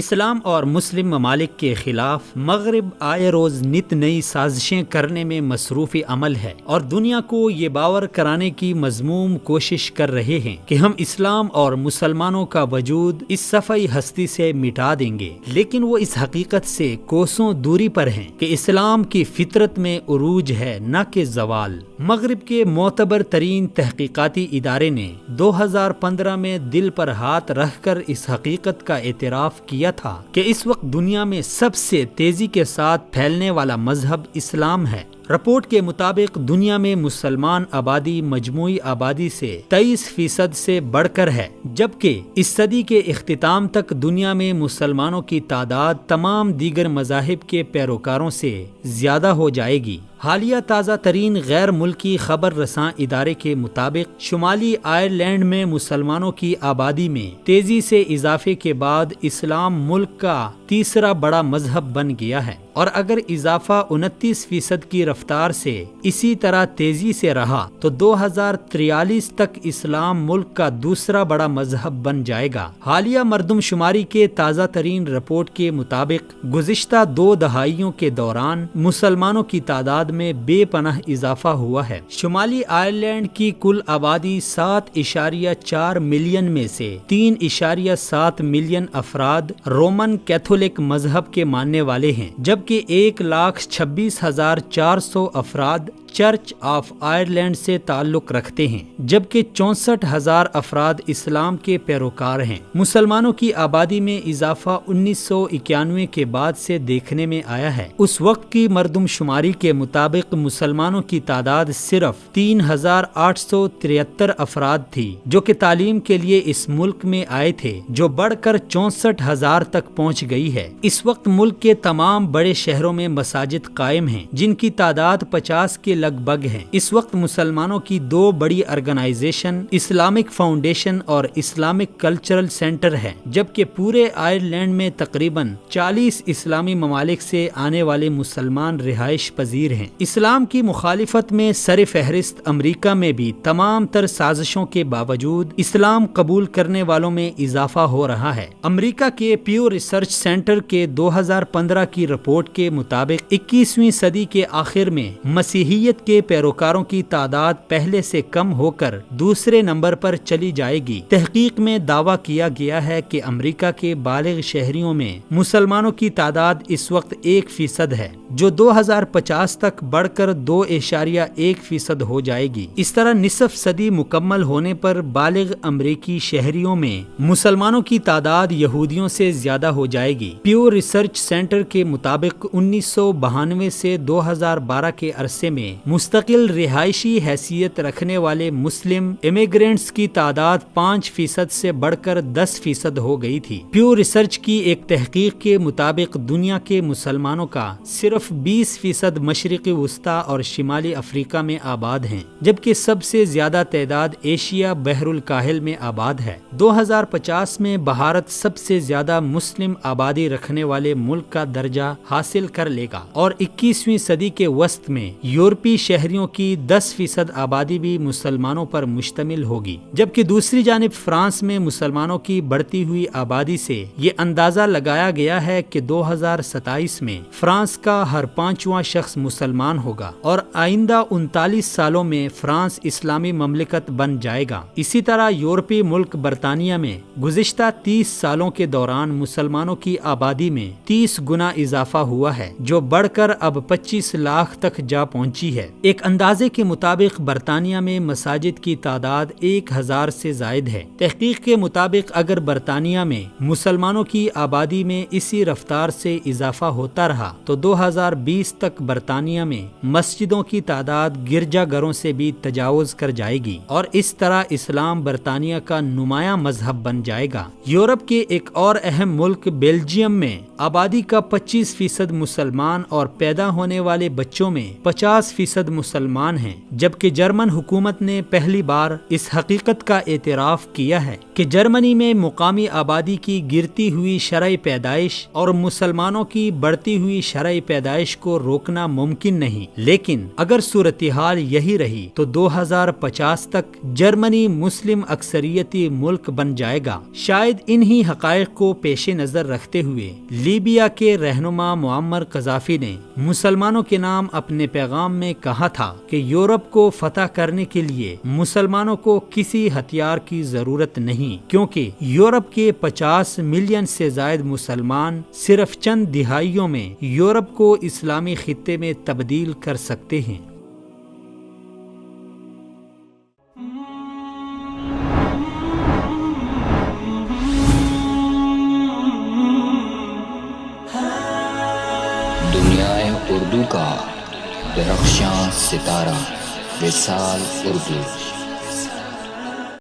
اسلام اور مسلم ممالک کے خلاف مغرب آئے روز نت نئی سازشیں کرنے میں مصروف عمل ہے اور دنیا کو یہ باور کرانے کی مذموم کوشش کر رہے ہیں کہ ہم اسلام اور مسلمانوں کا وجود اس صفحۂ ہستی سے مٹا دیں گے، لیکن وہ اس حقیقت سے کوسوں دوری پر ہیں کہ اسلام کی فطرت میں عروج ہے نہ کہ زوال۔ مغرب کے معتبر ترین تحقیقاتی ادارے نے 2015 میں دل پر ہاتھ رکھ کر اس حقیقت کا اعتراف کیا تھا کہ اس وقت دنیا میں سب سے تیزی کے ساتھ پھیلنے والا مذہب اسلام ہے۔ رپورٹ کے مطابق دنیا میں مسلمان آبادی مجموعی آبادی سے 23% سے بڑھ کر ہے، جبکہ اس صدی کے اختتام تک دنیا میں مسلمانوں کی تعداد تمام دیگر مذاہب کے پیروکاروں سے زیادہ ہو جائے گی۔ حالیہ تازہ ترین غیر ملکی خبر رساں ادارے کے مطابق شمالی آئرلینڈ میں مسلمانوں کی آبادی میں تیزی سے اضافے کے بعد اسلام ملک کا تیسرا بڑا مذہب بن گیا ہے، اور اگر اضافہ 29% کی رفتار سے اسی طرح تیزی سے رہا تو 2043 تک اسلام ملک کا دوسرا بڑا مذہب بن جائے گا۔ حالیہ مردم شماری کے تازہ ترین رپورٹ کے مطابق گزشتہ 2 دہائیوں کے دوران مسلمانوں کی تعداد میں بے پناہ اضافہ ہوا ہے۔ شمالی آئرلینڈ کی کل آبادی 7.4 ملین میں سے 3.7 ملین افراد رومن کیتھولک مذہب کے ماننے والے ہیں، جبکہ 1,26,400 افراد چرچ آف آئرلینڈ سے تعلق رکھتے ہیں، جبکہ 64,000 افراد اسلام کے پیروکار ہیں۔ مسلمانوں کی آبادی میں اضافہ 1991 کے بعد سے دیکھنے میں آیا ہے۔ اس وقت کی مردم شماری کے مطابق مسلمانوں کی تعداد صرف 3,873 افراد تھی جو کہ تعلیم کے لیے اس ملک میں آئے تھے، جو بڑھ کر 64,000 تک پہنچ گئی ہے۔ اس وقت ملک کے تمام بڑے شہروں میں مساجد قائم ہیں، جن کی تعداد 50 کے لگ بھگ ہیں۔ اس وقت مسلمانوں کی 2 بڑی آرگنائزیشن اسلامک فاؤنڈیشن اور اسلامک کلچرل سینٹر ہے، جبکہ پورے آئرلینڈ میں تقریباً 40 اسلامی ممالک سے آنے والے مسلمان رہائش پذیر ہیں۔ اسلام کی مخالفت میں سر فہرست امریکہ میں بھی تمام تر سازشوں کے باوجود اسلام قبول کرنے والوں میں اضافہ ہو رہا ہے۔ امریکہ کے پیو ریسرچ سینٹر کے 2015 کی رپورٹ کے مطابق 21ویں صدی کے آخر میں مسیحیت کے پیروکاروں کی تعداد پہلے سے کم ہو کر دوسرے نمبر پر چلی جائے گی۔ تحقیق میں دعویٰ کیا گیا ہے کہ امریکہ کے بالغ شہریوں میں مسلمانوں کی تعداد اس وقت 1% ہے، جو 2050 تک بڑھ کر 2.1% ہو جائے گی۔ اس طرح نصف صدی مکمل ہونے پر بالغ امریکی شہریوں میں مسلمانوں کی تعداد یہودیوں سے زیادہ ہو جائے گی۔ پیو ریسرچ سینٹر کے مطابق 1992 سے 2012 کے عرصے میں مستقل رہائشی حیثیت رکھنے والے مسلم امیگرینٹس کی تعداد 5% سے بڑھ کر 10% ہو گئی تھی۔ پیو ریسرچ کی ایک تحقیق کے مطابق دنیا کے مسلمانوں کا صرف 20% مشرقی وسطی اور شمالی افریقہ میں آباد ہیں، جبکہ سب سے زیادہ تعداد ایشیا بحر الکاہل میں آباد ہے۔ 2050 میں بھارت سب سے زیادہ مسلم آبادی رکھنے والے ملک کا درجہ حاصل کر لے گا، اور 21ویں صدی کے وسط میں یورپی شہریوں کی 10% آبادی بھی مسلمانوں پر مشتمل ہوگی، جبکہ دوسری جانب فرانس میں مسلمانوں کی بڑھتی ہوئی آبادی سے یہ اندازہ لگایا گیا ہے کہ 2027 میں فرانس کا ہر 5واں شخص مسلمان ہوگا، اور آئندہ 39 سالوں میں فرانس اسلامی مملکت بن جائے گا۔ اسی طرح یورپی ملک برطانیہ میں گزشتہ 30 سالوں کے دوران مسلمانوں کی آبادی میں 30 گنا اضافہ ہوا ہے، جو بڑھ کر اب 25 لاکھ تک جا پہنچی ہے۔ ایک اندازے کے مطابق برطانیہ میں مساجد کی تعداد 1000 سے زائد ہے۔ تحقیق کے مطابق اگر برطانیہ میں مسلمانوں کی آبادی میں اسی رفتار سے اضافہ ہوتا رہا تو 2020 تک برطانیہ میں مسجدوں کی تعداد گرجا گھروں سے بھی تجاوز کر جائے گی، اور اس طرح اسلام برطانیہ کا نمایاں مذہب بن جائے گا۔ یورپ کے ایک اور اہم ملک بیلجیم میں آبادی کا 25% مسلمان اور پیدا ہونے والے بچوں میں 50% 50% مسلمان ہیں، جبکہ جرمن حکومت نے پہلی بار اس حقیقت کا اعتراف کیا ہے کہ جرمنی میں مقامی آبادی کی گرتی ہوئی شرح پیدائش اور مسلمانوں کی بڑھتی ہوئی شرح پیدائش کو روکنا ممکن نہیں، لیکن اگر صورتحال یہی رہی تو 2050 تک جرمنی مسلم اکثریتی ملک بن جائے گا۔ شاید انہی حقائق کو پیش نظر رکھتے ہوئے لیبیا کے رہنما معمر قذافی نے مسلمانوں کے نام اپنے پیغام میں کہا تھا کہ یورپ کو فتح کرنے کے لیے مسلمانوں کو کسی ہتھیار کی ضرورت نہیں، کیونکہ یورپ کے 50 ملین سے زائد مسلمان صرف چند دہائیوں میں یورپ کو اسلامی خطے میں تبدیل کر سکتے ہیں۔ دنیائے اردو کا درخشاں ستارہ وصال اردو۔